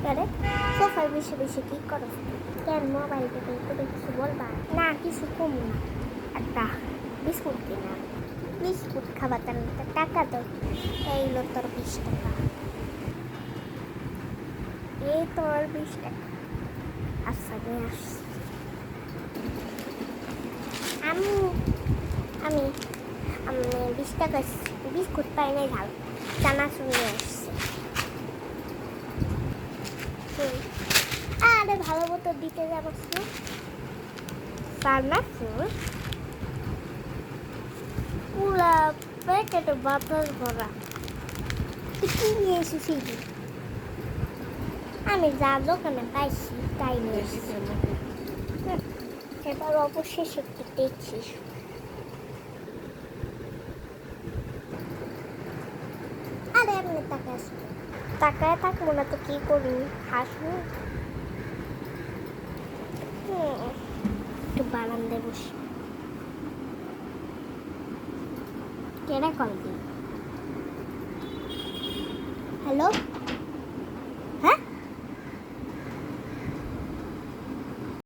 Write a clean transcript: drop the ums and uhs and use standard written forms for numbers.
আরে সোফায় বসে বসে কি করো? কেন মোবাইল থেকে করে কিছু বলবা? না কিছু কম না, একটা বিস্কুট কিনা। বিস্কুট খাবার তার টাকা দাও। এইলো তোর 20 টাকা। এই তোর 20 টাকা। আচ্ছা নিয়ে আসছি। আমি আমি আমি 20 টাকা বিস্কুট পাই নাই, ঝাল চানাচুর নিয়ে আসছি। আরে ভালো মতো দিতে যাবো না। চানাচুর পুরা প্যাকেটে বাতাস ভরা। তুই কি নিয়ে এসেছিস? আমি যা দোকানে পাইছি তাই নিয়ে এসেছি। এবার অবশেষে একটু দেখছিস। আরে এমনি তাকাস, তাকায় থাকবো না তো কি করবি? হাসবো। একটু বারান্দায় বসি। কেডা কল দিই? হ্যালো।